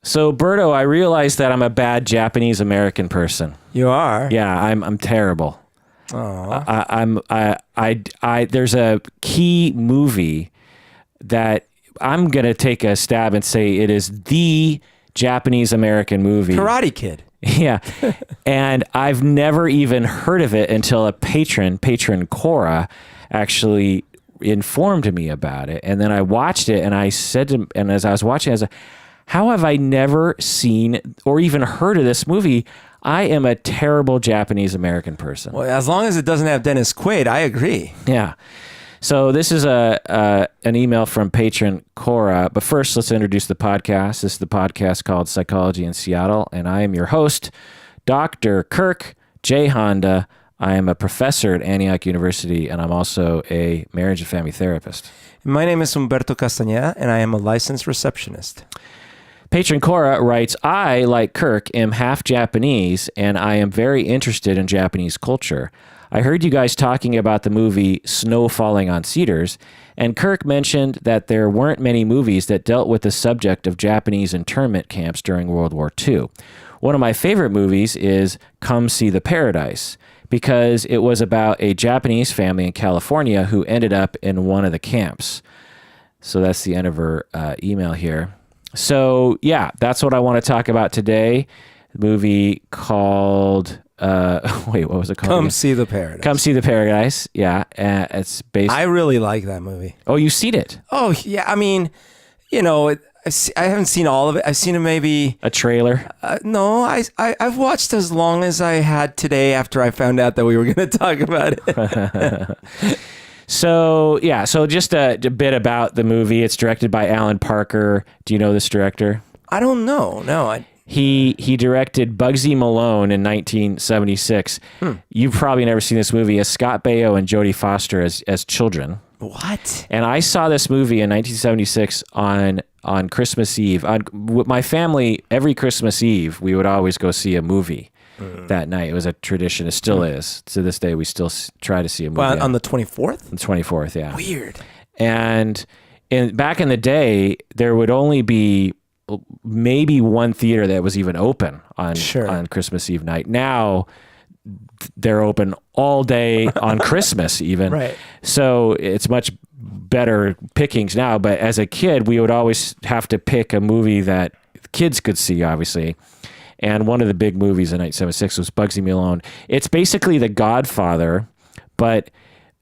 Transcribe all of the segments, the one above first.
So, Berto, I realized that I'm a bad Japanese American person. You are? Yeah, I'm terrible. Oh. There's a key movie that I'm gonna take a stab and say it is the Japanese American movie. Karate Kid. Yeah. And I've never even heard of it until a patron Cora, actually informed me about it. And then I watched it and I said to him, and as I was watching, I was like, how have I never seen or even heard of this movie? I am a terrible Japanese American person. Well, as long as it doesn't have Dennis Quaid, I agree. Yeah. So this is an email from patron Cora, but first let's introduce the podcast. This is the podcast called Psychology in Seattle, and I am your host, Dr. Kirk J. Honda. I am a professor at Antioch University, and I'm also a marriage and family therapist. My name is Humberto Castañeda, and I am a licensed receptionist. Patron Cora writes, I, like Kirk, am half Japanese, and I am very interested in Japanese culture. I heard you guys talking about the movie Snow Falling on Cedars, and Kirk mentioned that there weren't many movies that dealt with the subject of Japanese internment camps during World War II. One of my favorite movies is Come See the Paradise, because it was about a Japanese family in California who ended up in one of the camps. So that's the end of her email here. So yeah, that's what I want to talk about today. The movie called... wait, what was it called? Come See the Paradise. Come See the Paradise. Yeah. It's based... I really like that movie. Oh, you've seen it? Oh, yeah. I mean, you know, I haven't seen all of it. I've seen it maybe... A trailer? No, I've watched as long as I had today after I found out that we were going to talk about it. So, yeah. So just a bit about the movie. It's directed by Alan Parker. Do you know this director? I don't know. No, He directed Bugsy Malone in 1976. You've probably never seen this movie. As Scott Baio and Jodie Foster as children. What? And I saw this movie in 1976 on Christmas Eve. With my family, every Christmas Eve, we would always go see a movie that night. It was a tradition. It still is. To this day, we still try to see a movie. Well, on the 24th? The 24th, yeah. Weird. And back in the day, there would only be maybe one theater that was even open on Christmas Eve night. Now they're open all day on Christmas even. Right. So it's much better pickings now. But as a kid, we would always have to pick a movie that kids could see, obviously. And one of the big movies in 1976 was Bugsy Malone. It's basically The Godfather, but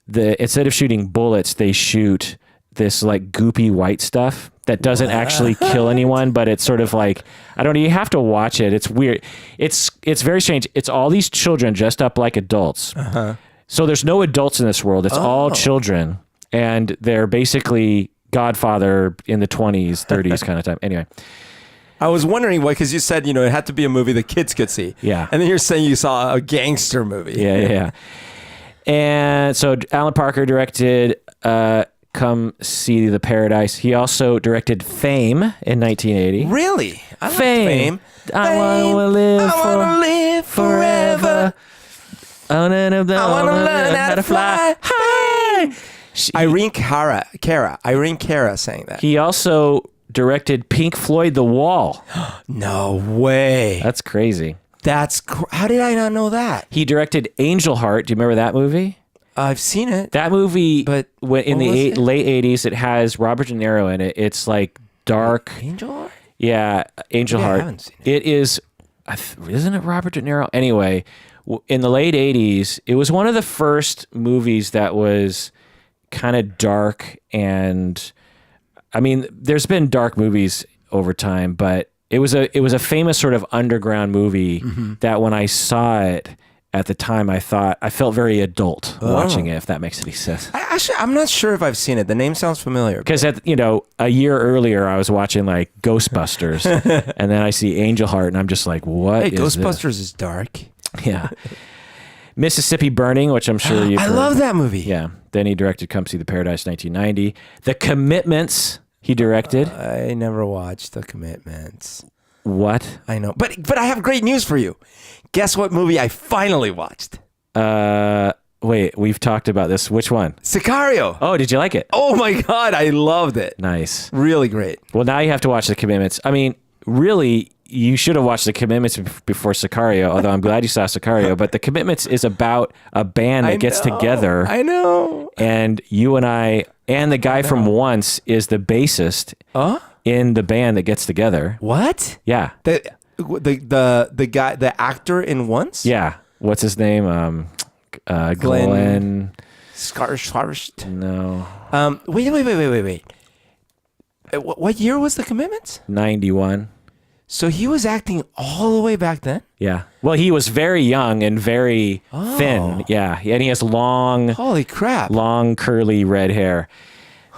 instead of shooting bullets, they shoot this like goopy white stuff that doesn't actually kill anyone, but it's sort of like, I don't know, you have to watch it. It's weird. It's very strange. It's all these children dressed up like adults. So there's no adults in this world. It's all children. And they're basically Godfather in the 20s, 30s kind of time. Anyway. I was wondering why, because you said, you know, it had to be a movie that kids could see. Yeah. And then you're saying you saw a gangster movie. Yeah. And so Alan Parker directed Come See the Paradise. He also directed Fame in 1980. Really? I liked Fame. I want to live forever. I want to learn how to fly high. Irene Cara sang that. He also directed Pink Floyd The Wall. No way. That's crazy. How did I not know that? He directed Angel Heart. Do you remember that movie? I've seen it. That movie, but in the late 80s, it has Robert De Niro in it. It's like dark. Angel Heart? Yeah, Angel Heart. I haven't seen it. It is, isn't it Robert De Niro? Anyway, in the late 80s, it was one of the first movies that was kind of dark. And I mean, there's been dark movies over time, but it was a famous sort of underground movie that when I saw it at the time, I felt very adult watching it, if that makes any sense. I'm not sure if I've seen it. The name sounds familiar. Because a year earlier, I was watching like Ghostbusters, and then I see Angel Heart, and I'm just like, what is Ghostbusters is dark. Yeah. Mississippi Burning, which I'm sure you've heard. I love that movie. Yeah. Then he directed Come See the Paradise, 1990. The Commitments, he directed. I never watched The Commitments. What? I know. But I have great news for you. Guess what movie I finally watched? Wait, we've talked about this. Which one? Sicario. Oh, did you like it? Oh my God, I loved it. Nice. Really great. Well, now you have to watch The Commitments. I mean, really, you should have watched The Commitments before Sicario, although I'm glad you saw Sicario. But The Commitments is about a band that gets together. I know. And you and I, and the guy from Once is the bassist in the band that gets together. What? Yeah. The guy, the actor in Once? Yeah. What's his name? Glenn. Skarsgård? No. Wait. What year was The Commitments? 91. So he was acting all the way back then? Yeah. Well, he was very young and very thin. Yeah. And he has Holy crap. long curly red hair.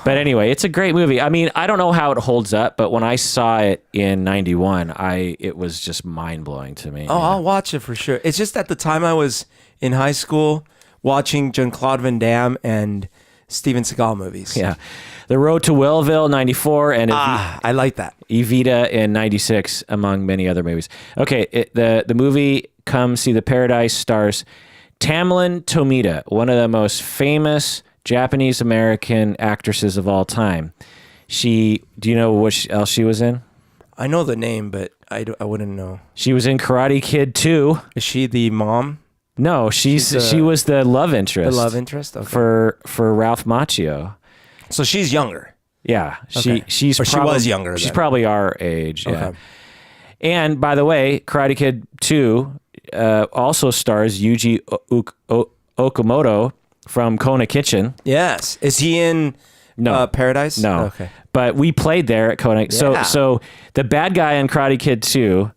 But anyway, it's a great movie. I mean, I don't know how it holds up, but when I saw it in 91, it was just mind blowing to me. Oh, yeah. I'll watch it for sure. It's just at the time I was in high school watching Jean-Claude Van Damme and Steven Seagal movies. Yeah. The Road to Willville, 94, and I like that. Evita in 96, among many other movies. Okay, the movie Come See the Paradise stars Tamlyn Tomita, one of the most famous Japanese-American actresses of all time. Do you know what else she was in? I know the name, but I wouldn't know. She was in Karate Kid 2. Is she the mom? No, she was the love interest. The love interest? Okay. For Ralph Macchio. So she's younger. Yeah, okay. she was younger. She's then. probably our age. Yeah. Okay. And by the way, Karate Kid 2 also stars Yuji Okamoto from Kona Kitchen. Yes. Is he in Paradise? No. Okay. But we played there at Kona. Yeah. So the bad guy in Karate Kid 2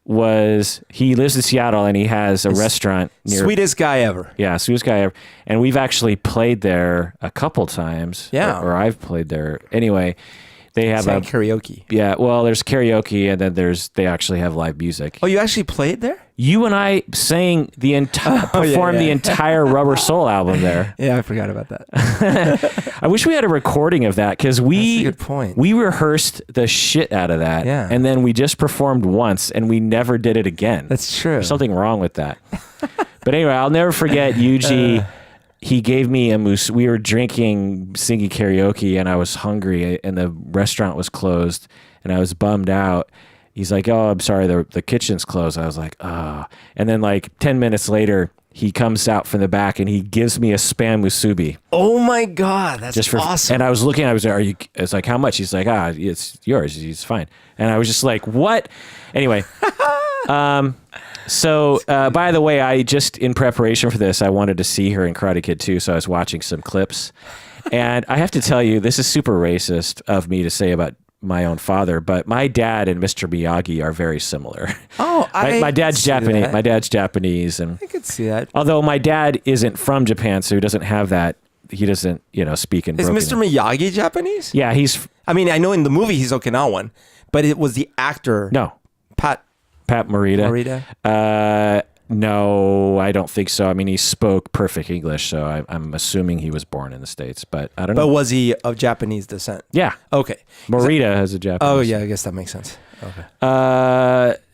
he lives in Seattle and he has a restaurant near. Sweetest guy ever. Yeah, sweetest guy ever. And we've actually played there a couple times. Yeah. Or I've played there. Anyway, they have karaoke. Yeah, well, there's karaoke and then they actually have live music. Oh, you actually played there? You and I sang performed the entire Rubber Soul album there. Yeah, I forgot about that. I wish we had a recording of that because That's a good point. We rehearsed the shit out of that. Yeah. And then we just performed once and we never did it again. That's true. There's something wrong with that. But anyway, I'll never forget Yuji. He gave me a moose. We were drinking, singing karaoke, and I was hungry, and the restaurant was closed, and I was bummed out. He's like, "Oh, I'm sorry, the kitchen's closed." I was like, "Oh." And then like 10 minutes later, he comes out from the back and he gives me a Spam musubi. Oh my God, that's awesome. And I was looking, I was like, "How much?" He's like, "It's yours. It's fine." And I was just like, "What?" Anyway, So, by the way, I just, in preparation for this, I wanted to see her in Karate Kid 2, so I was watching some clips. And I have to tell you, this is super racist of me to say about my own father, but my dad and Mr. Miyagi are very similar. Oh, my dad's Japanese. My dad's Japanese, and I could see that. Although my dad isn't from Japan, so he doesn't have that. He doesn't, speak in. Is Mr. Miyagi Japanese? Yeah, he's. I mean, I know in the movie he's Okinawan, but it was the actor. No, Pat Morita. No, I don't think so. I mean, he spoke perfect English, so I'm assuming he was born in the States, but I don't know. But was he of Japanese descent? Yeah. Okay. Morita has a Japanese. Oh, yeah, I guess that makes sense. Okay.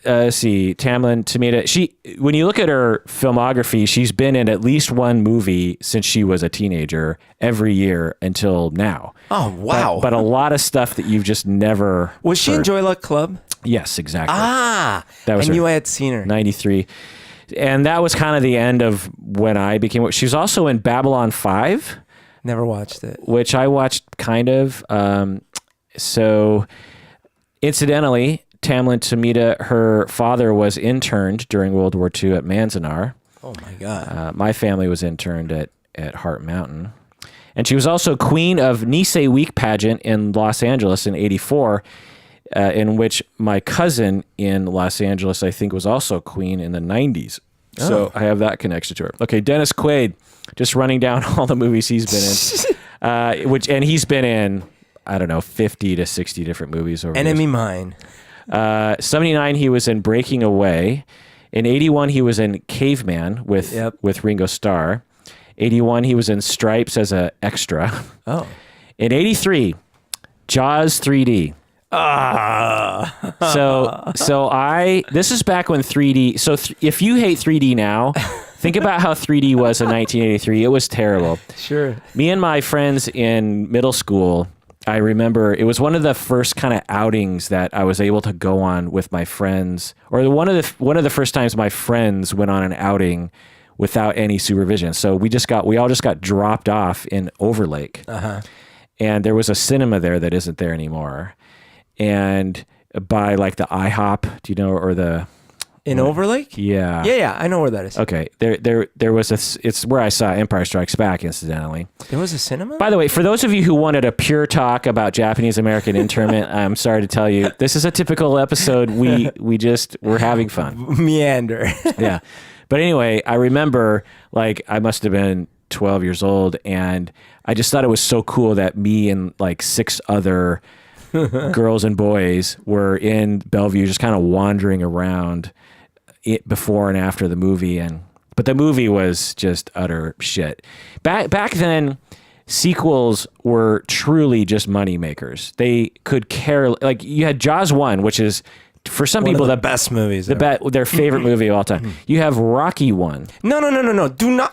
Let's see, Tamlyn Tomita. When you look at her filmography, she's been in at least one movie since she was a teenager every year until now. Oh, wow. But a lot of stuff that you've just never Was she in Joy Luck Club? Yes, exactly. Ah, that was I knew I had seen her. 93. And that was kind of the end of when I became. She was also in Babylon 5. Never watched it. Which I watched kind of. So, incidentally, Tamlyn Tomita, her father was interned during World War II at Manzanar. Oh my God. My family was interned at Heart Mountain. And she was also queen of Nisei Week pageant in Los Angeles in 84. In which my cousin in Los Angeles, I think, was also queen in the 90s. So I have that connection to her. Okay, Dennis Quaid, just running down all the movies he's been in. And he's been in, I don't know, 50 to 60 different movies over Enemy Mine. 79, he was in Breaking Away. In 81, he was in Caveman with Ringo Starr. 81, he was in Stripes as an extra. Oh. In 83, Jaws 3D. This is back when 3D. So if you hate 3D now, think about how 3D was in 1983. It was terrible. Sure. Me and my friends in middle school, I remember it was one of the first kind of outings that I was able to go on with my friends, or one of the first times my friends went on an outing without any supervision. So we all just got dropped off in Overlake. And there was a cinema there that isn't there anymore. And by like the IHOP, do you know, or the... In Overlake? Yeah. Yeah, I know where that is. Okay. There was it's where I saw Empire Strikes Back, incidentally. There was a cinema? By the way, for those of you who wanted a pure talk about Japanese-American internment, I'm sorry to tell you, this is a typical episode. We're having fun. Meander. Yeah. But anyway, I remember, like, I must have been 12 years old, and I just thought it was so cool that me and like 6 other girls and boys were in Bellevue just kind of wandering around it before and after the movie. But the movie was just utter shit. Back then, sequels were truly just money makers. They could care, like, you had Jaws 1, which is, for some people, the best movies. their favorite movie of all time. You have Rocky 1. No. Do not.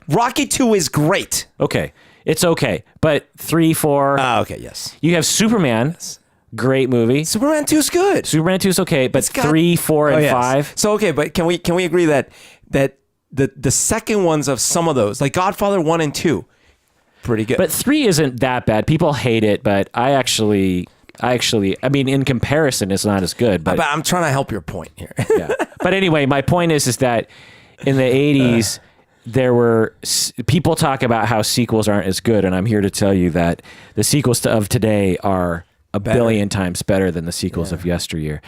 Rocky 2 is great. Okay. It's okay. But 3, 4. Okay, yes. You have Superman. Yes. Great movie. Superman 2 is good. Superman 2 is okay, but 3, 4, and 5. So okay, but can we agree that the second ones of some of those, like Godfather 1 and 2, pretty good. But 3 isn't that bad. People hate it, but I mean, in comparison, it's not as good. But I'm trying to help your point here. yeah. But anyway, my point is that in the 80s, people talk about how sequels aren't as good, and I'm here to tell you that the sequels of today are a billion times better than the sequels of yesteryear.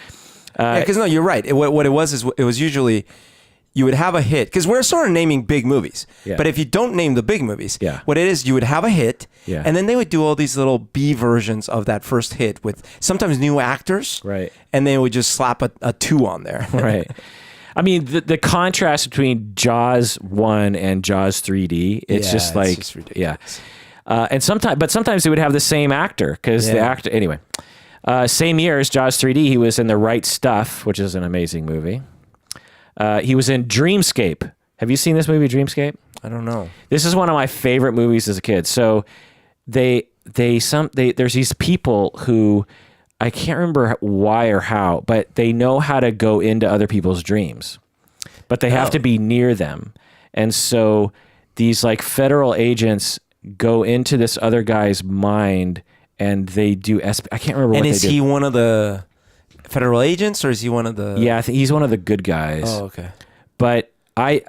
Because no, you're right. What it was is it was usually you would have a hit, because we're sort of naming big movies. Yeah. But if you don't name the big movies, what it is, you would have a hit, and then they would do all these little B versions of that first hit with sometimes new actors, right? And they would just slap a 2 on there, right? I mean, the contrast between Jaws 1 and Jaws 3D, it's just like, it's just ridiculous. And sometimes they would have the same actor, because the actor, anyway, same year as Jaws 3D, he was in The Right Stuff, which is an amazing movie. He was in Dreamscape. Have you seen this movie, Dreamscape? I don't know. This is one of my favorite movies as a kid. So there's these people who, I can't remember why or how, but they know how to go into other people's dreams, but they have to be near them. And so these like federal agents go into this other guy's mind, and they do, I can't remember what they do. And is he one of the federal agents, or is he one of the... Yeah, I think he's one of the good guys. Oh, okay. But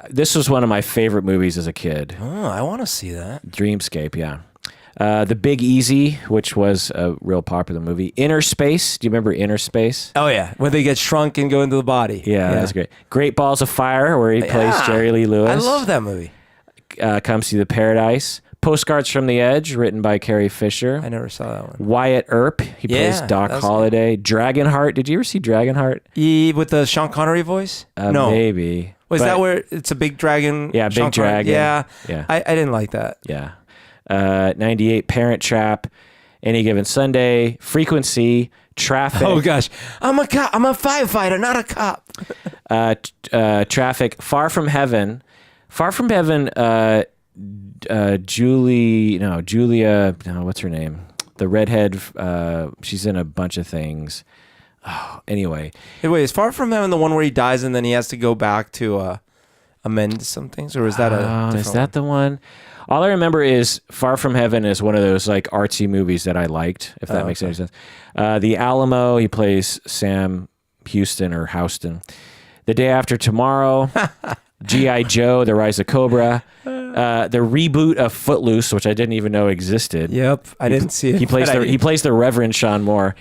this was one of my favorite movies as a kid. Oh, I want to see that. Dreamscape, yeah. The Big Easy, which was a real popular movie. Inner Space. Do you remember Inner Space? Oh, yeah. When they get shrunk and go into the body. Yeah, that's great. Great Balls of Fire, where he plays Jerry Lee Lewis. I love that movie. Come See the Paradise. Postcards from the Edge, written by Carrie Fisher. I never saw that one. Wyatt Earp. He plays Doc Holliday. Dragonheart. Did you ever see Dragonheart? With the Sean Connery voice? No. Maybe. Was that where it's a big dragon? Yeah, big dragon. Yeah. Yeah. I didn't like that. Yeah. 98, Parent Trap, Any Given Sunday, Frequency, Traffic. Oh gosh, I'm a cop. I'm a firefighter, not a cop. Traffic, Far From Heaven. Julia. No, what's her name? The redhead. She's in a bunch of things. Oh, anyway. Hey, wait, is Far From Heaven the one where he dies and then he has to go back to amend some things, or is that the one? All I remember is Far From Heaven is one of those like artsy movies that I liked, if that makes any sense. The Alamo, he plays Sam Houston or Houston. The Day After Tomorrow, G.I. Joe, The Rise of Cobra, the reboot of Footloose, which I didn't even know existed. Yep, I didn't see it. He plays the Reverend Sean Moore,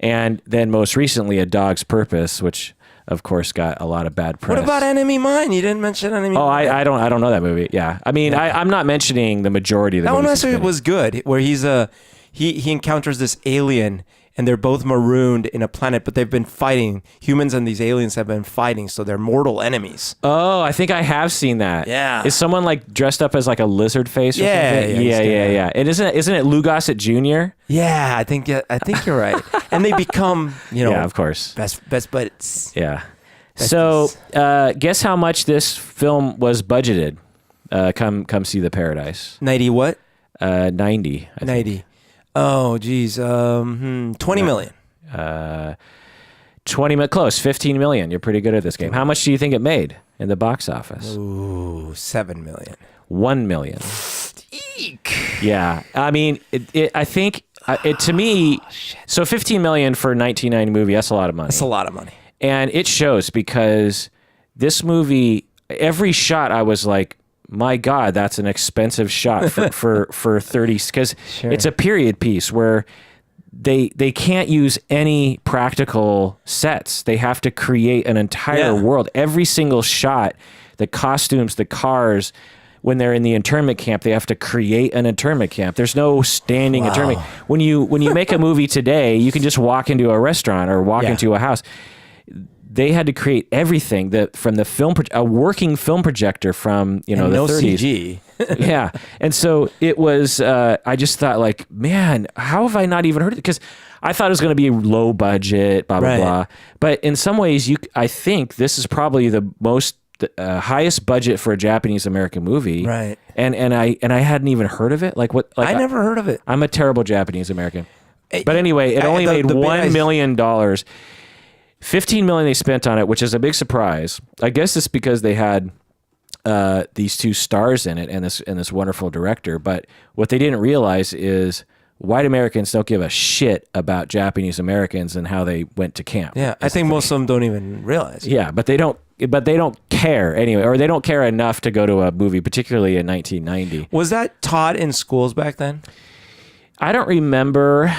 and then most recently A Dog's Purpose, which of course got a lot of bad press. What about Enemy Mine? You didn't mention Enemy Mine. Oh, I don't know that movie. Yeah, I mean, I'm not mentioning the majority of the movies. That one was good, where he encounters this alien, and they're both marooned in a planet, but they've been fighting. Humans and these aliens have been fighting, so they're mortal enemies. Oh, I think I have seen that. Yeah. Is someone like dressed up as like a lizard face or something? Yeah. Yeah. And isn't it Lou Gossett Jr.? Yeah, I think you're right. And they become, yeah, of course, best buds. Yeah. So, guess how much this film was budgeted? Come See the Paradise. 90 what? 90. I think. 90. Oh, geez. 20 million. 20 million, close, 15 million. You're pretty good at this game. How much do you think it made in the box office? Ooh, 7 million. 1 million. Eek. Yeah. I mean, I think to me, so 15 million for a 1990 movie, that's a lot of money. That's a lot of money. And it shows because this movie, every shot I was like, my God, that's an expensive shot for 30, because it's a period piece where they can't use any practical sets. They have to create an entire world. Every single shot, the costumes, the cars, when they're in the internment camp, they have to create an internment camp. There's no standing internment. When you make a movie today, you can just walk into a restaurant or walk into a house. They had to create everything from the film, a working film projector from the 30s. CG. Yeah, and so it was. I just thought, like, man, how have I not even heard of it? Because I thought it was going to be low budget, blah blah blah. But in some ways, I think this is probably the most highest budget for a Japanese American movie. Right. And I hadn't even heard of it. Like what? Like I never heard of it. I'm a terrible Japanese American. But anyway, it only made $1 million. 15 million they spent on it, which is a big surprise. I guess it's because they had these two stars in it and this wonderful director. But what they didn't realize is white Americans don't give a shit about Japanese Americans and how they went to camp. Yeah, I think most of them don't even realize. Yeah, but they don't care anyway, or they don't care enough to go to a movie, particularly in 1990. Was that taught in schools back then? I don't remember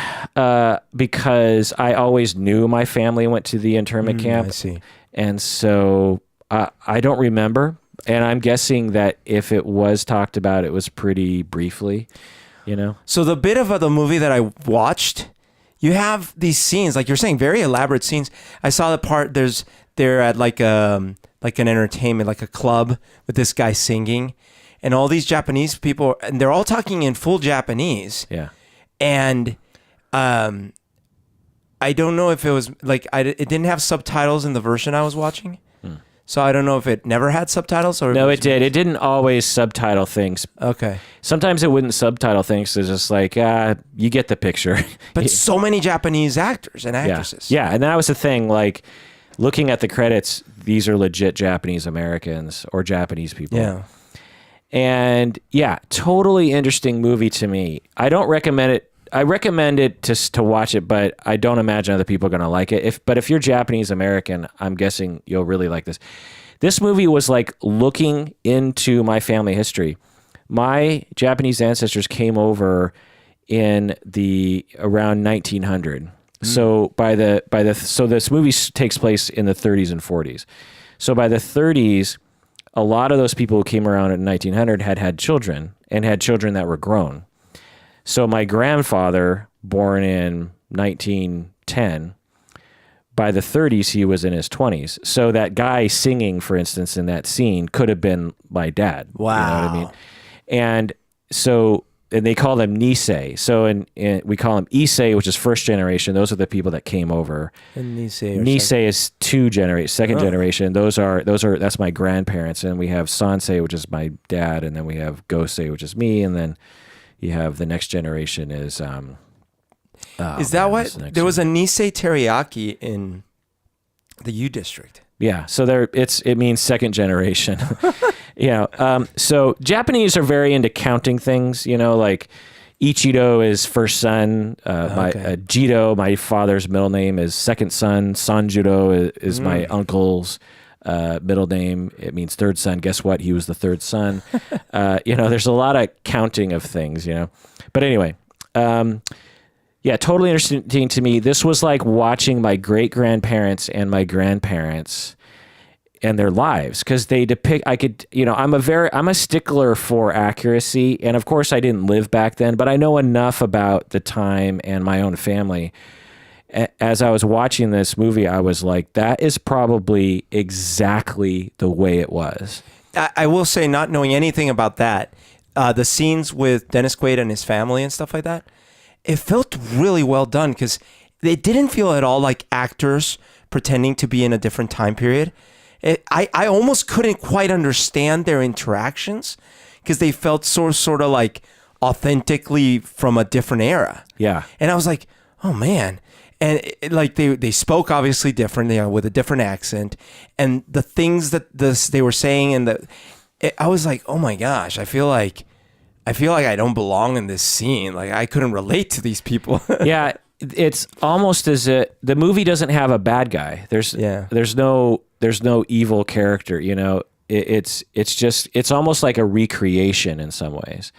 because I always knew my family went to the internment camp. I see. And so I don't remember. And I'm guessing that if it was talked about, it was pretty briefly, So the bit of the movie that I watched, you have these scenes, like you're saying, very elaborate scenes. I saw the part, they're at like an entertainment, like a club with this guy singing. And all these Japanese people, and they're all talking in full Japanese. Yeah. And I don't know if it was like it didn't have subtitles in the version I was watching, so I don't know if it never had subtitles or no, it did. It didn't always subtitle things. Okay, sometimes it wouldn't subtitle things. It's just like you get the picture. But so many Japanese actors and actresses. Yeah, and that was the thing. Like looking at the credits, these are legit Japanese Americans or Japanese people. Yeah. And yeah, totally interesting movie to me. I don't recommend it. I recommend it to watch it, but I don't imagine other people are going to like it. But if you're Japanese American, I'm guessing you'll really like this. This movie was like looking into my family history. My Japanese ancestors came over in around 1900. So so this movie takes place in the 30s and 40s. So by the 30s, a lot of those people who came around in 1900 had children and had children that were grown. So my grandfather, born in 1910, by the 30s, he was in his 20s. So that guy singing, for instance, in that scene could have been my dad. Wow. You know what I mean? And so, and they call them Nisei. So we call them Issei, which is first generation. Those are the people that came over. And Nisei is second generation. That's my grandparents. And we have Sansei, which is my dad. And then we have Gosei, which is me. And then you have the next generation is is that what there was a Nisei teriyaki in the U district? Yeah, so it means second generation. So Japanese are very into counting things, like Ichido is first son, Jito, my father's middle name, is second son, Sanjuro is my uncle's middle name. It means third son. Guess what? He was the third son. There's a lot of counting of things, But anyway, totally interesting to me. This was like watching my great-grandparents and my grandparents and their lives, because they depict, I'm a stickler for accuracy. And of course I didn't live back then, but I know enough about the time and my own family. As I was watching this movie, I was like, that is probably exactly the way it was. I will say, not knowing anything about that, the scenes with Dennis Quaid and his family and stuff like that, it felt really well done, because they didn't feel at all like actors pretending to be in a different time period. I almost couldn't quite understand their interactions, because they felt sort of like authentically from a different era. Yeah. And I was like, oh man. And like they spoke obviously different, with a different accent, and the things that they were saying, and I was like, oh my gosh, I feel like I don't belong in this scene. Like I couldn't relate to these people. Yeah, it's almost as the movie doesn't have a bad guy. There's no evil character. It's almost like a recreation in some ways,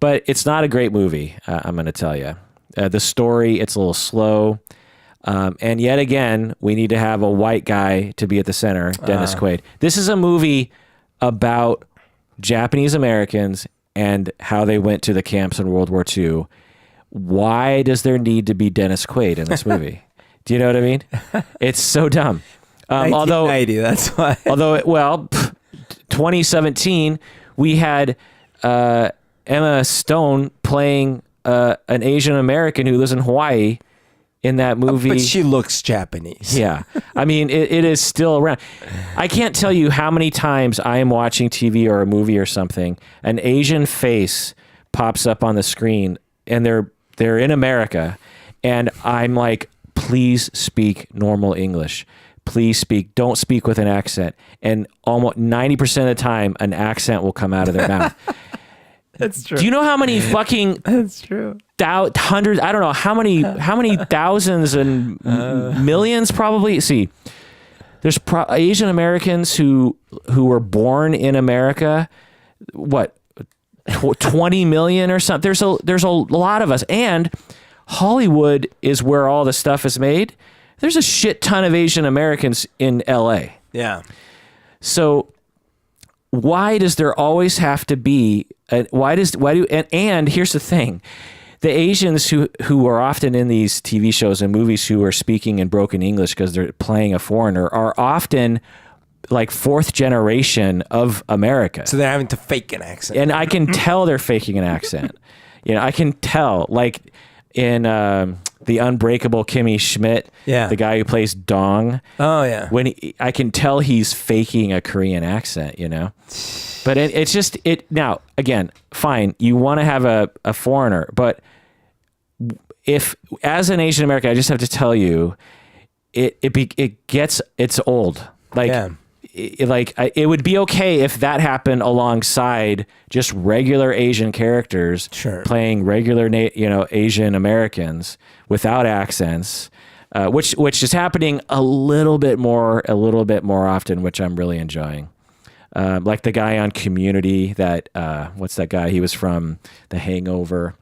but it's not a great movie. I'm going to tell you. The story, it's a little slow. And yet again, we need to have a white guy to be at the center, Dennis Quaid. This is a movie about Japanese Americans and how they went to the camps in World War II. Why does there need to be Dennis Quaid in this movie? Do you know what I mean? It's so dumb. 1990, that's why. 2017, we had Emma Stone playing an Asian American who lives in Hawaii in that movie. But she looks Japanese. Yeah. I mean, it is still around. I can't tell you how many times I am watching TV or a movie or something, an Asian face pops up on the screen, and they're in America, and I'm like, please speak normal English. Please don't speak with an accent. And almost 90% of the time, an accent will come out of their mouth. That's true. Do you know how many fucking That's true. Hundreds? I don't know how many thousands and millions probably. See, there's Asian Americans who were born in America. What, 20 million or something? There's a lot of us, and Hollywood is where all the stuff is made. There's a shit ton of Asian Americans in LA. Yeah. So why does there always have to be and here's the thing, the Asians who are often in these TV shows and movies who are speaking in broken English because they're playing a foreigner are often like fourth generation of America. So they're having to fake an accent. And I can tell they're faking an accent. I can tell, like in The Unbreakable Kimmy Schmidt, the guy who plays Dong. Oh yeah. I can tell he's faking a Korean accent, But it's just now again, fine. You want to have a foreigner, but if as an Asian American, I just have to tell you, it's old. Like it would be okay if that happened alongside just regular Asian characters playing regular Asian Americans without accents, which is happening a little bit more often, which I'm really enjoying. Like the guy on Community, what's that guy? He was from The Hangover.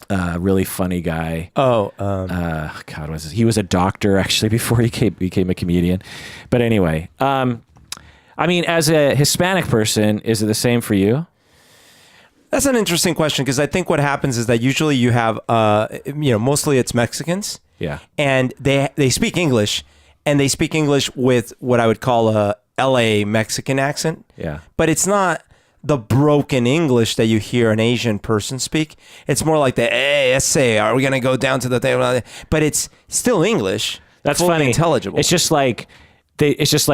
Really funny guy. God, what's his? He was a doctor actually before he became a comedian. But anyway, I mean, as a Hispanic person, is it the same for you? That's an interesting question, because I think what happens is that usually you have, mostly it's Mexicans. Yeah. And they speak English, and they speak English with what I would call a LA Mexican accent. Yeah. But it's not the broken English that you hear an Asian person speak. It's more like the, hey, essay, are we going to go down to the table? But it's still English. That's fully funny. Intelligible. It's just like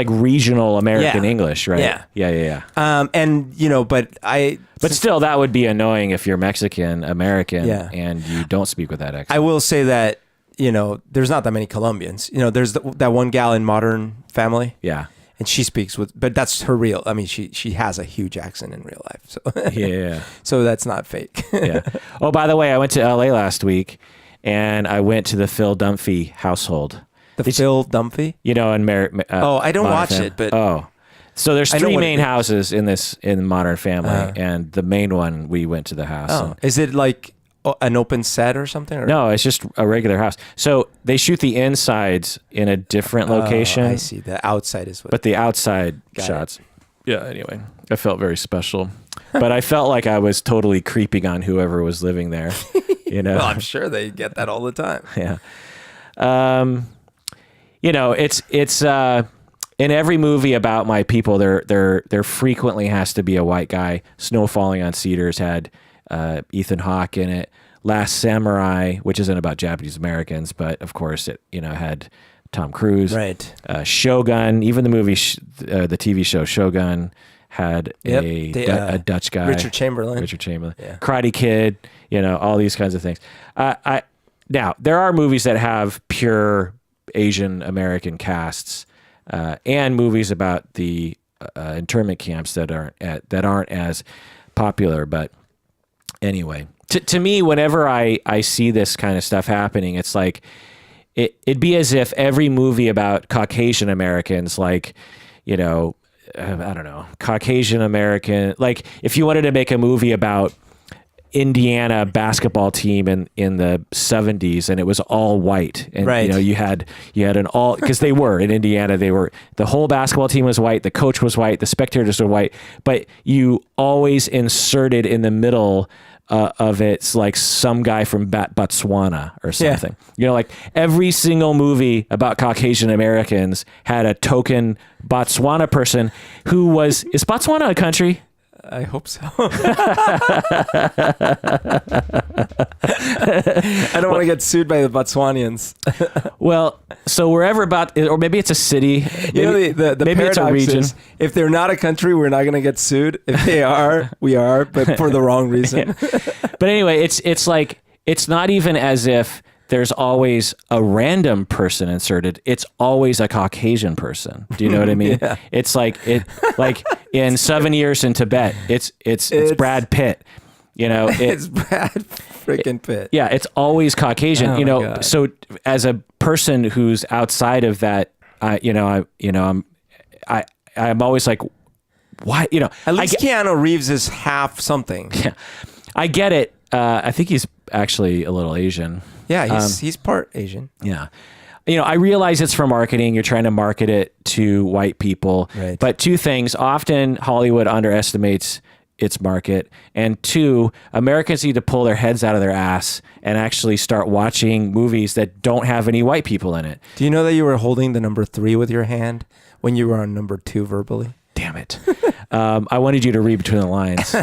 regional American English, right? Yeah. But still, that would be annoying if you're Mexican American and you don't speak with that accent. I will say that, there's not that many Colombians. There's that one gal in Modern Family. Yeah. And she speaks but that's her real, I mean, she has a huge accent in real life. So yeah. So that's not fake. Yeah. Oh, by the way, I went to LA last week and I went to the Phil Dunphy household. Phil Dunphy? In I don't watch it, but so there's three main houses in Modern Family, and the main one we went to the house. Oh. Is it like an open set or something? Or? No, it's just a regular house. So they shoot the insides in a different location. I see. The outside is what. But the outside shots. Yeah. Anyway, I felt very special, but I felt like I was totally creeping on whoever was living there. Well, I'm sure they get that all the time. Yeah. It's in every movie about my people, there frequently has to be a white guy. Snow Falling on Cedars had Ethan Hawke in it. Last Samurai, which isn't about Japanese Americans, but of course it had Tom Cruise. Right. Shogun, even the movie, the TV show Shogun had Yep. a Dutch guy, Richard Chamberlain. Yeah. Karate Kid, all these kinds of things. Now there are movies that have pure Asian American casts, and movies about the internment camps that aren't as popular. But anyway, to me, whenever I see this kind of stuff happening, it's like it'd be as if every movie about Caucasian Americans, like, I don't know, Caucasian American, like if you wanted to make a movie about Indiana basketball team in the 70s and it was all white, and right. you had an all, because they were in Indiana, the whole basketball team was white, the coach was white, the spectators were white, but you always inserted in the middle of it's like some guy from Botswana or something. Yeah. Like every single movie about Caucasian Americans had a token Botswana person who is Botswana a country? I hope so. I don't want to get sued by the Botswanians. Well, so wherever or maybe it's a city. Maybe, the maybe it's a region. Is, if they're not a country, we're not going to get sued. If they are, we are, but for the wrong reason. Yeah. But anyway, it's like, it's not even as if there's always a random person inserted. It's always a Caucasian person. Do you know what I mean? Yeah. It's like in 7 Years in Tibet, it's Brad Pitt. It's Brad freaking Pitt. Yeah, it's always Caucasian. God. So as a person who's outside of that, I'm always like, why? At least Keanu Reeves is half something. Yeah, I get it. I think he's actually a little Asian. Yeah, he's part Asian. Yeah. I realize it's for marketing. You're trying to market it to white people. Right. But two things. Often Hollywood underestimates its market. And two, Americans need to pull their heads out of their ass and actually start watching movies that don't have any white people in it. Do you know that you were holding the number 3 with your hand when you were on number 2 verbally? Damn it. I wanted you to read between the lines.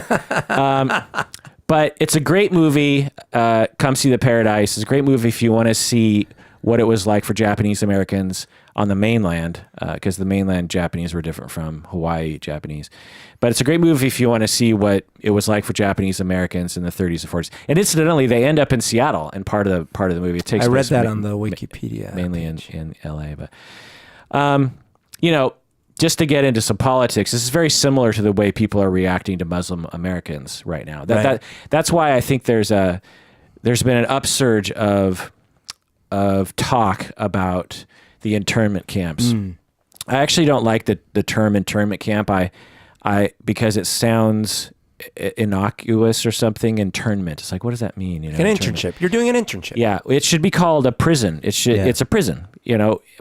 But it's a great movie. Come See the Paradise. It's a great movie if you want to see what it was like for Japanese Americans on the mainland, because the mainland Japanese were different from Hawaii Japanese. But it's a great movie if you want to see what it was like for Japanese Americans in the 30s and 40s. And incidentally, they end up in Seattle in part of the movie. It takes I read that on the Wikipedia mainly in LA. But just to get into some politics, this is very similar to the way people are reacting to Muslim Americans right now. That's why I think there's been an upsurge of talk about the internment camps. I actually don't like the term internment camp. Because it sounds innocuous or something. Internment. It's like, what does that mean? An internship. You're doing an internship. Yeah, it should be called a prison. It's a prison.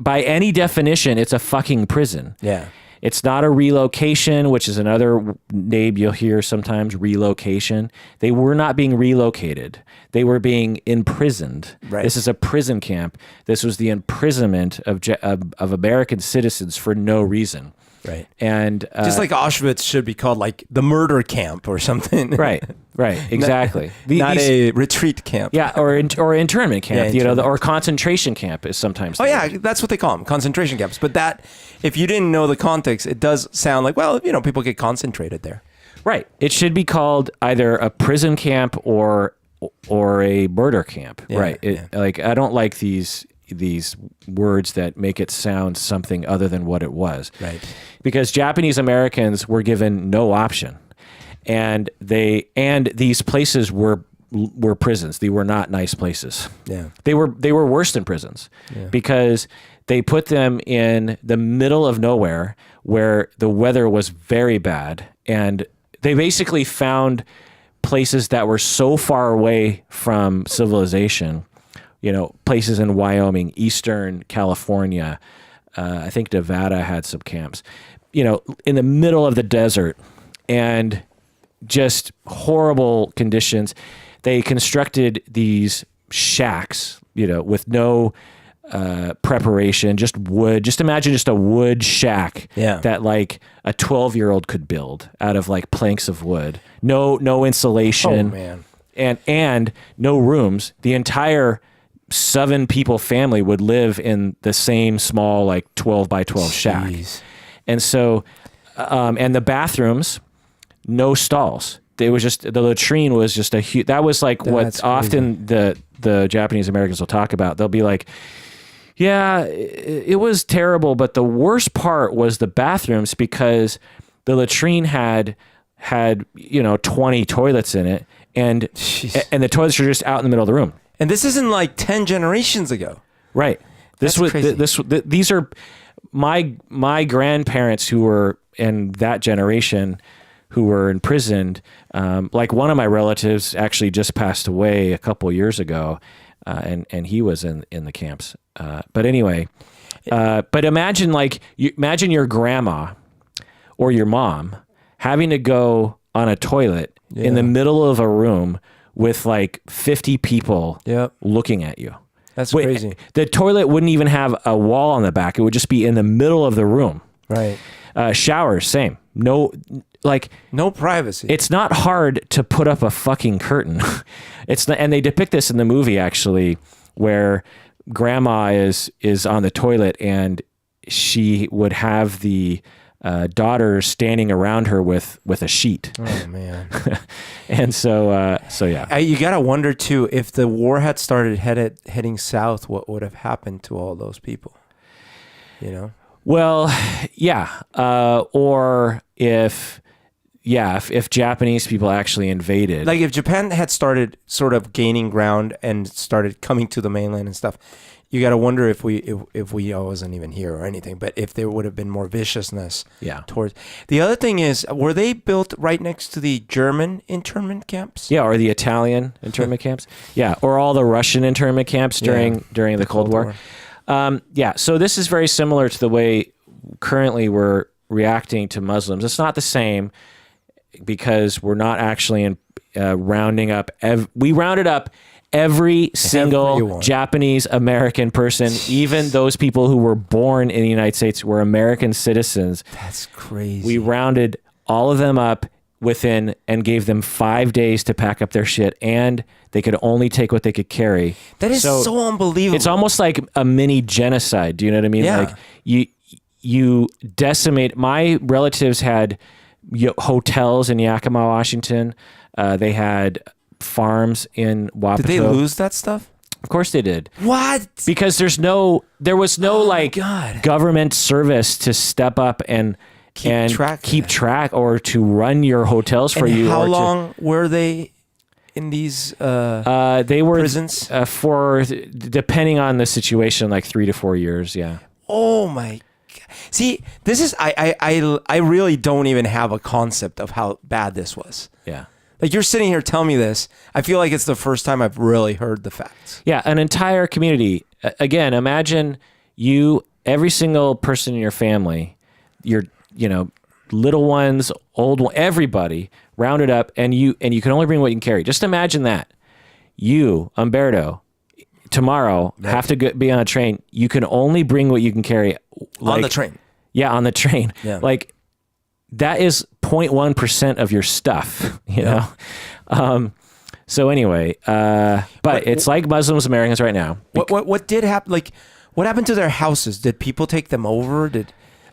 By any definition, it's a fucking prison. Yeah. It's not a relocation, which is another name you'll hear sometimes, relocation. They were not being relocated. They were being imprisoned. Right. This is a prison camp. This was the imprisonment of American citizens for no reason. Right. And just like Auschwitz should be called like the murder camp or something. Right. Exactly. Not a retreat camp. Yeah, or internment camp. Yeah, or concentration camp is sometimes. That's what they call them, concentration camps. But that, if you didn't know the context, it does sound like, well, people get concentrated there. Right. It should be called either a prison camp or a murder camp. Yeah, right. Like, I don't like these words that make it sound something other than what it was. Right. Because Japanese Americans were given no option. And these places were prisons. They were not nice places. Yeah. They were worse than prisons. Yeah. Because they put them in the middle of nowhere where the weather was very bad, and they basically found places that were so far away from civilization. Places in Wyoming, Eastern California, I think Nevada had some camps, in the middle of the desert, and just horrible conditions. They constructed these shacks, with no preparation, just wood. Just imagine just a wood shack that like a 12-year-old could build out of like planks of wood. No insulation. Oh, man. And no rooms. The entire 7-people family would live in the same small, like 12 by 12 shack. Jeez. And so And the bathrooms, no stalls. It was just, the latrine was just a huge, that was like what often the Japanese Americans will talk about. They'll be like, yeah, it was terrible, but the worst part was the bathrooms, because the latrine had 20 toilets in it, and the toilets are just out in the middle of the room. And this isn't like 10 generations ago. Right. These are my grandparents who were in that generation who were imprisoned. Like one of my relatives actually just passed away a couple years ago, and he was in the camps. But anyway, but imagine imagine your grandma or your mom having to go on a toilet in the middle of a room with like 50 people looking at you. That's crazy. The toilet wouldn't even have a wall on the back. It would just be in the middle of the room. Right. Showers, same. No privacy. It's not hard to put up a fucking curtain. It's not, and they depict this in the movie actually, where grandma is on the toilet and she would have the daughter standing around her with a sheet. Oh man. And so yeah. You gotta wonder too, if the war had started heading south, what would have happened to all those people? You know? Well, yeah. Or if Japanese people actually invaded. Like if Japan had started sort of gaining ground and started coming to the mainland and stuff, you got to wonder if we wasn't even here or anything, but if there would have been more viciousness towards. The other thing is, were they built right next to the German internment camps? Yeah, or the Italian internment camps. Yeah, or all the Russian internment camps during the Cold War. So this is very similar to the way currently we're reacting to Muslims. It's not the same because we're not actually rounding up. We rounded up every single Japanese American person, even those people who were born in the United States, were American citizens. That's crazy. We rounded all of them up and gave them 5 days to pack up their shit, and they could only take what they could carry. That is so unbelievable. It's almost like a mini genocide. Do you know what I mean? Yeah. Like you decimate. My relatives had hotels in Yakima, Washington. They had farms in Wapato. Did they lose that stuff? Of course they did. What? Because there was no government service to step up and keep track or to run your hotels for you. How long were they in these they were prisons? For depending on the situation, like 3 to 4 years. Yeah. Oh my God. See, this is I really don't even have a concept of how bad this was. Yeah. Like you're sitting here telling me this. I feel like it's the first time I've really heard the facts. Yeah, an entire community. Again, imagine every single person in your family, your little ones, old ones, everybody rounded up, and you can only bring what you can carry. Just imagine that. You, Humberto, tomorrow have to be on a train. You can only bring what you can carry. On the train. Yeah, on the train. Yeah. Like that is 0.1% of your stuff, you know? So anyway, but it's like Muslims, Americans right now. What did happen? Like, what happened to their houses? Did people take them over?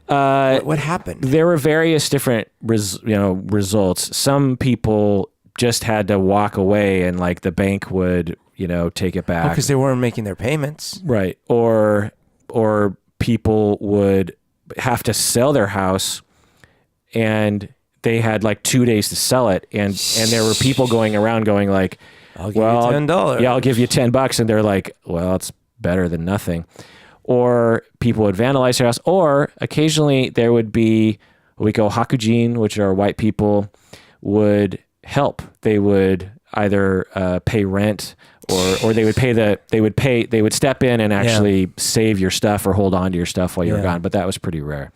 What happened? There were various different, results. Some people just had to walk away, and like the bank would, take it back because they weren't making their payments, right? Or people would have to sell their house, and they had like 2 days to sell it, and there were people going around going like, I'll give you $10. Yeah, I'll give you $10, and they're like, well, it's better than nothing. Or people would vandalize their house, or occasionally there would be what we call hakujin, which are white people would help. They would either pay rent, or they would step in and actually save your stuff or hold on to your stuff while you were gone. But that was pretty rare.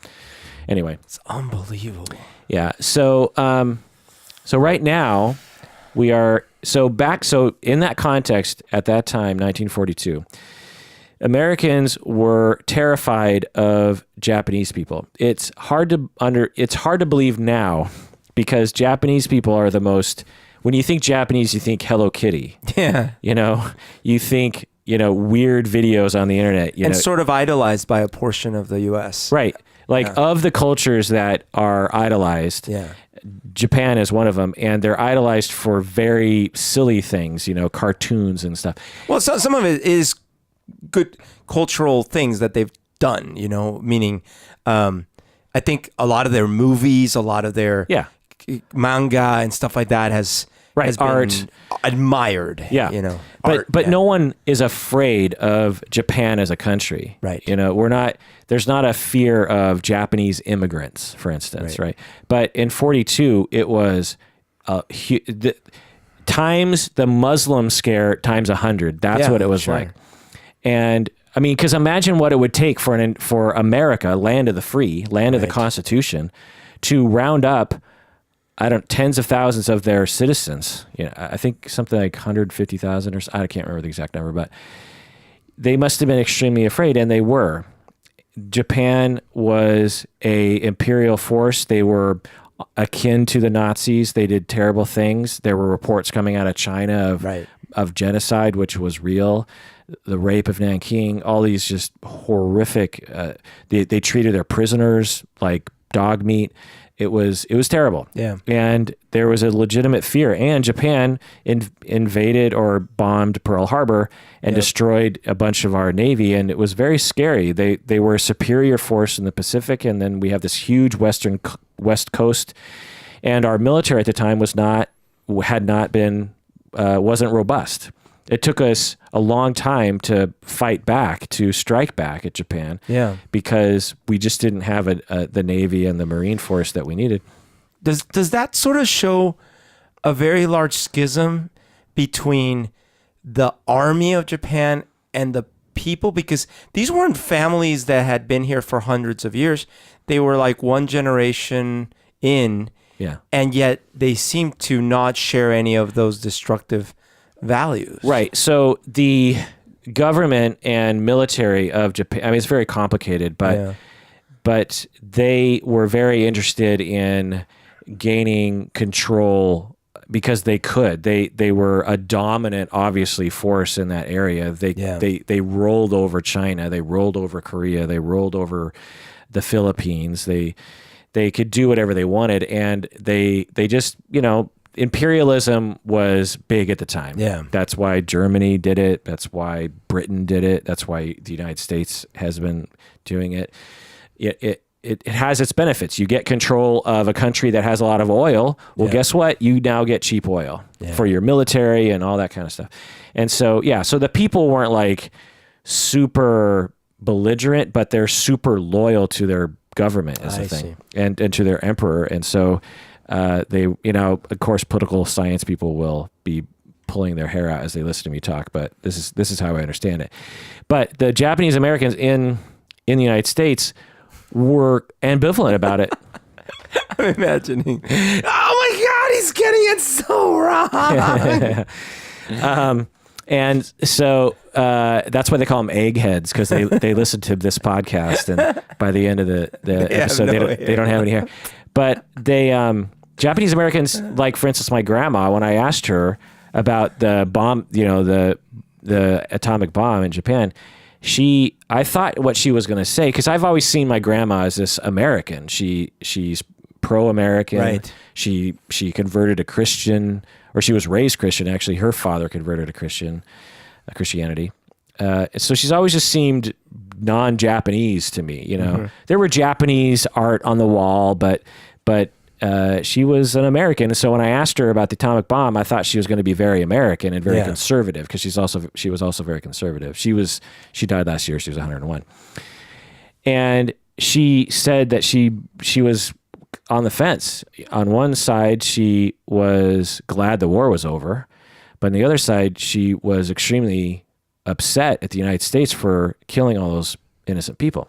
Anyway, it's unbelievable. Yeah. So right now we are so in that context at that time, 1942, Americans were terrified of Japanese people. It's hard to believe now because Japanese people are the most, when you think Japanese, you think Hello Kitty. Yeah. You think, weird videos on the internet, and sort of idolized by a portion of the US. Right. Like of the cultures that are idolized, Japan is one of them, and they're idolized for very silly things, cartoons and stuff. Well, some of it is good cultural things that they've done, meaning I think a lot of their movies, a lot of their manga and stuff like that has been art admired. But no one is afraid of Japan as a country. Right. There's not a fear of Japanese immigrants, for instance. Right. But in 42, it was times the Muslim scare times 100. That's what it was like. And I mean, because imagine what it would take for America, land of the free, land of the Constitution, to round up, tens of thousands of their citizens. I think something like 150,000 or I can't remember the exact number, but they must have been extremely afraid, and they were. Japan was a imperial force. They were akin to the Nazis. They did terrible things. There were reports coming out of China of genocide, which was real. The rape of Nanking, all these just horrific. They treated their prisoners like dog meat. It was terrible. Yeah. And there was a legitimate fear. And Japan invaded or bombed Pearl Harbor and destroyed a bunch of our Navy. And it was very scary. They were a superior force in the Pacific. And then we have this huge West Coast. And our military at the time wasn't robust. It took us a long time to fight back, to strike back at Japan, because we just didn't have the Navy and the Marine Force that we needed. Does that sort of show a very large schism between the army of Japan and the people? Because these weren't families that had been here for hundreds of years. They were like one generation in, and yet they seem to not share any of those destructive values. Right. So the government and military of Japan, I mean, it's very complicated, but they were very interested in gaining control because they could. They were a dominant, obviously, force in that area. They rolled over China. They rolled over Korea. They rolled over the Philippines. They could do whatever they wanted, and they just, imperialism was big at the time. Yeah. That's why Germany did it. That's why Britain did it. That's why the United States has been doing it. It has its benefits. You get control of a country that has a lot of oil. Well, guess what? You now get cheap oil for your military and all that kind of stuff. And so, so the people weren't like super belligerent, but they're super loyal to their government as a thing and to their emperor. And so they, of course, political science people will be pulling their hair out as they listen to me talk, but this is how I understand it. But the Japanese Americans in the United States were ambivalent about it. I'm imagining, oh my God, he's getting it so wrong. And so that's why they call them eggheads, because they listen to this podcast, and by the end of the episode, they don't have any hair. But they Japanese Americans, like for instance, my grandma, when I asked her about the bomb, the atomic bomb in Japan, I thought what she was going to say, because I've always seen my grandma as this American. She's pro-American. Right. She converted to Christian, or she was raised Christian. Actually, her father converted to Christianity. So she's always just seemed non-Japanese to me. Mm-hmm. There were Japanese art on the wall, but she was an American. So when I asked her about the atomic bomb, I thought she was going to be very American and very conservative, because she was also very conservative. She died last year. She was 101. And she said that she was on the fence. On one side, she was glad the war was over, but on the other side, she was extremely upset at the United States for killing all those innocent people.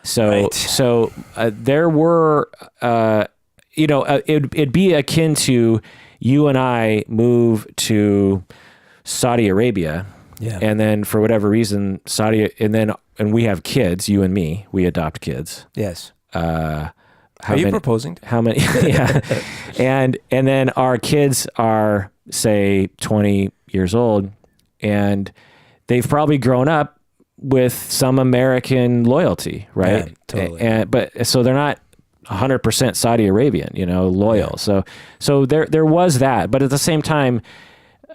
So there were, it'd be akin to you and I move to Saudi Arabia, and then for whatever reason, and we have kids, you and me, we adopt kids. Yes. Are you proposing? How many? Yeah. And then our kids are, say, 20 years old, and they've probably grown up with some American loyalty, right? Yeah, totally. But so they're not 100% Saudi Arabian, loyal. Yeah. So there was that, but at the same time,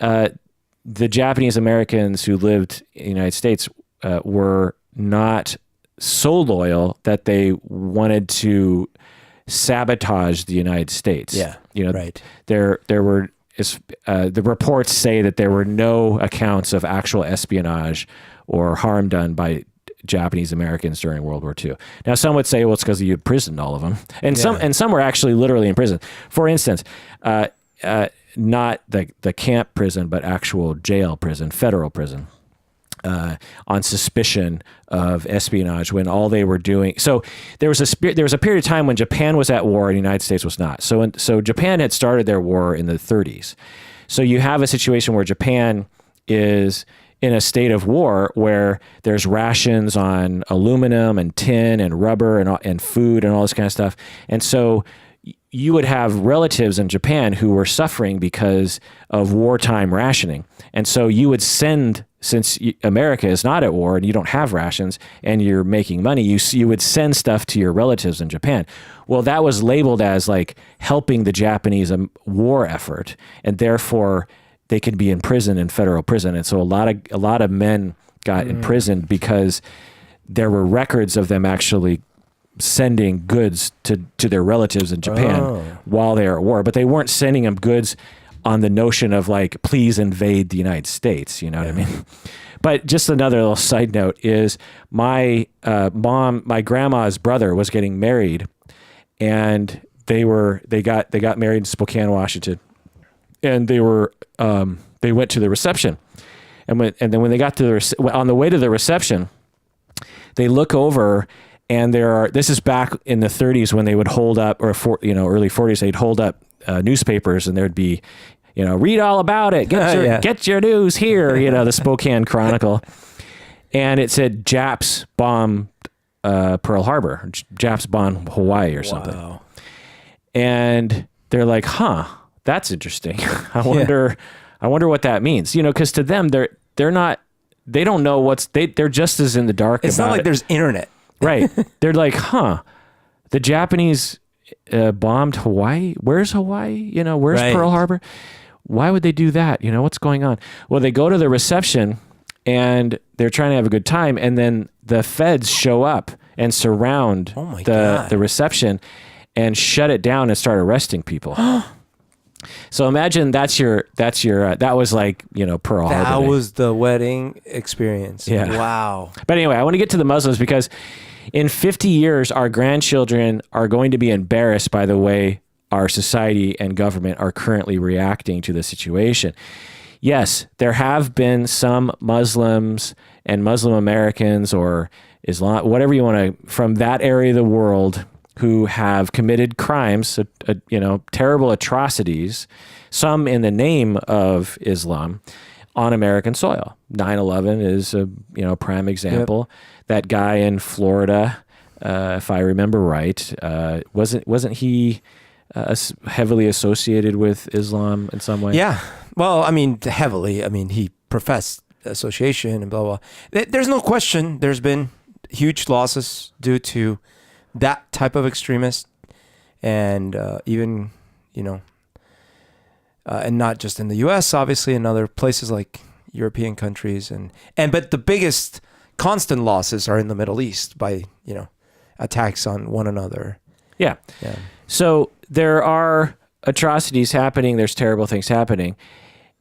the Japanese Americans who lived in the United States were not so loyal that they wanted to sabotage the United States. Yeah, right. There were the reports say that there were no accounts of actual espionage or harm done by Japanese Americans during World War II. Now, some would say, well, it's because you imprisoned all of them, and some were actually literally in prison. For instance, not the camp prison, but actual jail prison, federal prison, on suspicion of espionage when all they were doing. So there was a period of time when Japan was at war and the United States was not. So Japan had started their war in the 30s. So you have a situation where Japan is in a state of war where there's rations on aluminum and tin and rubber and food and all this kind of stuff. And so you would have relatives in Japan who were suffering because of wartime rationing. And so you would send, since America is not at war and you don't have rations and you're making money, you would send stuff to your relatives in Japan. Well, that was labeled as like helping the Japanese war effort, and therefore they could be imprisoned in federal prison. And so a lot of men got imprisoned because there were records of them actually sending goods to their relatives in Japan while they were at war, but they weren't sending them goods on the notion of like, please invade the United States. You know what I mean? But just another little side note is my grandma's brother was getting married, and they got married in Spokane, Washington, and they went to the reception, and then when they got to on the way to the reception, they look over. And this is back in the 30s when they would hold up, or early 40s, they'd hold up newspapers, and there'd be, read all about it. Get your news here. The Spokane Chronicle, and it said Japs bombed Pearl Harbor, Japs bombed Hawaii or something. Wow. And they're like, huh, that's interesting. I wonder what that means. Because to them, they don't know they're just as in the dark. It's not like there's internet. Right. They're like, huh, the Japanese bombed Hawaii? Where's Hawaii? Where's Pearl Harbor? Why would they do that? What's going on? Well, they go to the reception and they're trying to have a good time. And then the feds show up and surround the reception and shut it down and start arresting people. So imagine that was like, Pearl Harbor. That was the wedding experience. Yeah. Wow. But anyway, I want to get to the Muslims because in 50 years, our grandchildren are going to be embarrassed by the way our society and government are currently reacting to the situation. Yes, there have been some Muslims and Muslim Americans or Islam, whatever you want to, from that area of the world who have committed crimes, terrible atrocities, some in the name of Islam, on American soil. 9/11 is a prime example. Yep. That guy in Florida, if I remember right, wasn't he heavily associated with Islam in some way? Yeah. Well, I mean, heavily. I mean, he professed association and blah, blah. There's no question there's been huge losses due to that type of extremist, and even, and not just in the U.S., obviously, in other places like European countries, but the biggest constant losses are in the Middle East by attacks on one another. Yeah. So there are atrocities happening. There's terrible things happening,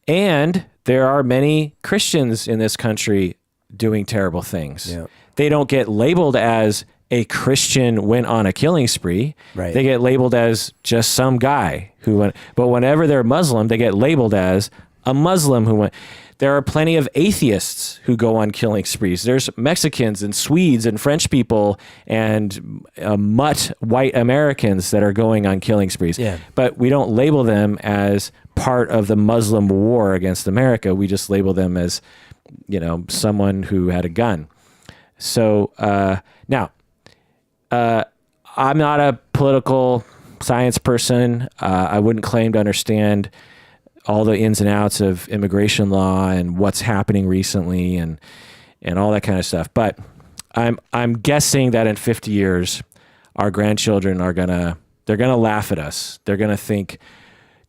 and there are many Christians in this country doing terrible things. Yeah. They don't get labeled as a Christian went on a killing spree. Right. They get labeled as just some guy who went. But whenever they're Muslim, they get labeled as a Muslim who went. There are plenty of atheists who go on killing sprees. There's Mexicans and Swedes and French people and mutt white Americans that are going on killing sprees. Yeah. But we don't label them as part of the Muslim war against America. We just label them as, someone who had a gun. So now, I'm not a political science person. I wouldn't claim to understand all the ins and outs of immigration law and what's happening recently and and all that kind of stuff. But I'm guessing that in 50 years, our grandchildren they're gonna laugh at us. They're gonna think,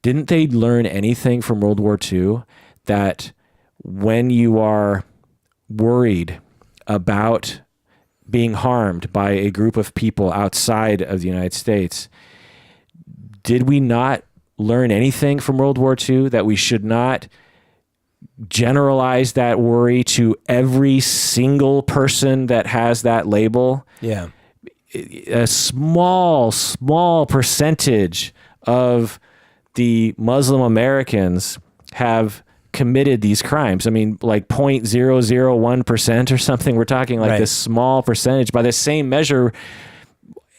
didn't they learn anything from World War II? That when you are worried about being harmed by a group of people outside of the United States, did we not learn anything from World War II that we should not generalize that worry to every single person that has that label? Yeah. A small percentage of the Muslim Americans have committed these crimes. I mean, like 0.001% or something. We're talking like this small percentage. By the same measure,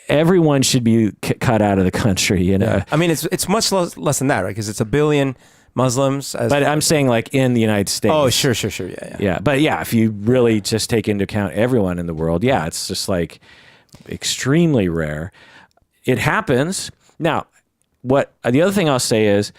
everyone should be cut out of the country. You know, Yeah. I mean, it's much less than that, right? Because it's 1 billion Muslims. But I'm saying like in the United States. Oh, sure. Yeah. But yeah, if you really just take into account everyone in the world, yeah, it's just like extremely rare. It happens. Now, the other thing I'll say is,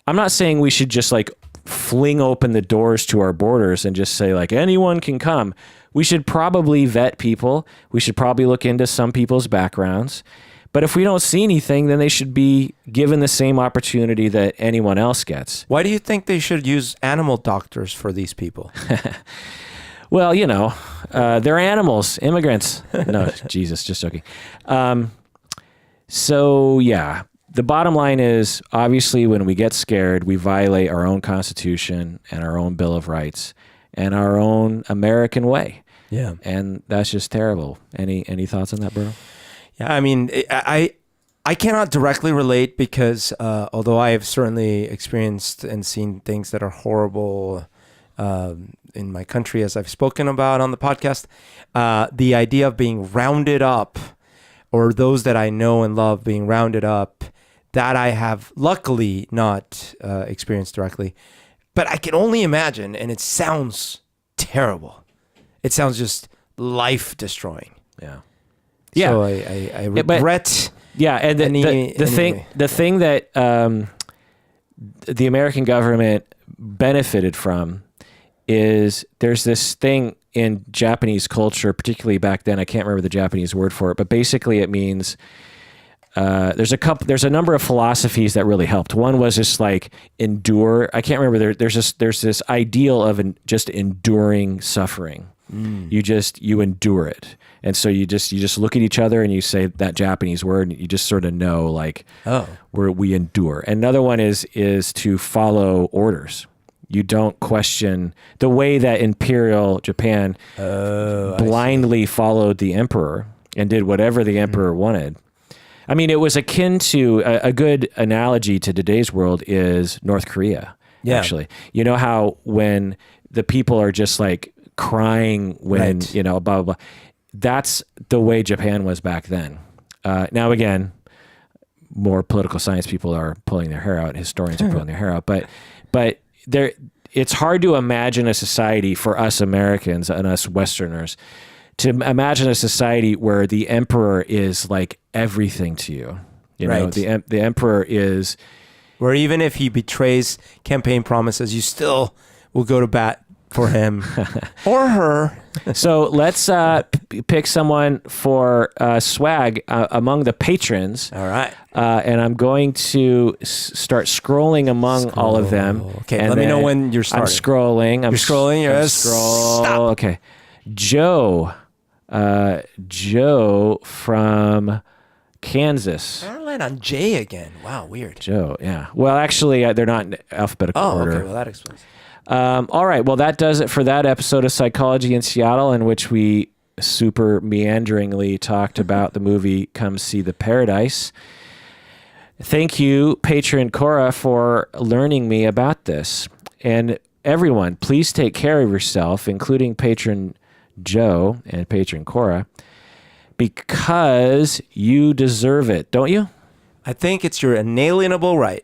I'm not saying we should just like fling open the doors to our borders and just say like anyone can come. We should probably vet people. We should probably look into some people's backgrounds. But if we don't see anything, then they should be given the same opportunity that anyone else gets. Why do you think they should use animal doctors for these people? Well, you know, they're animals, immigrants. No, Jesus, just joking. So yeah, the bottom line is, obviously, when we get scared, we violate our own Constitution and our own Bill of Rights and our own American way. Yeah. And that's just terrible. Any thoughts on that, bro? Yeah, I mean, I cannot directly relate because although I have certainly experienced and seen things that are horrible in my country, as I've spoken about on the podcast, the idea of being rounded up, or those that I know and love being rounded up, that I have luckily not experienced directly. But I can only imagine, and it sounds terrible. It sounds just life-destroying. Yeah. So I regret. And the thing that the American government benefited from is there's this thing in Japanese culture, particularly back then. I can't remember the Japanese word for it, but basically it means there's a number of philosophies that really helped. One was just like endure. I can't remember. There's this ideal of just enduring suffering. You endure it. And so you just look at each other and you say that Japanese word, and you just sort of know like, we endure. Another one is to follow orders. You don't question the way that Imperial Japan blindly followed the emperor and did whatever the emperor wanted. I mean, it was akin to a good analogy to today's world is North Korea. Yeah. Actually, you know how when the people are just like crying when, you know, blah, blah, blah. That's the way Japan was back then. Now, again, more political science people are pulling their hair out. Historians are pulling their hair out. But it's hard to imagine a society for us Americans and us Westerners to imagine a society where the emperor is like everything to you. You know, the emperor is... Where even if he betrays campaign promises, you still will go to bat for him or her. So let's pick someone for swag among the patrons. All right. And I'm going to start scrolling among all of them. Okay, let me know when you're starting. I'm scrolling. You're scrolling? Stop. Okay. Joe from Kansas. I land on J again. Wow, weird. Joe, yeah. Well, actually, they're not in alphabetical order. Okay. Well, that explains. All right. Well, that does it for that episode of Psychology in Seattle, in which we super meanderingly talked about the movie Come See the Paradise. Thank you, patron Cora, for learning me about this. And everyone, please take care of yourself, including patron Joe and patron Cora, because you deserve it, don't you? I think it's your inalienable right.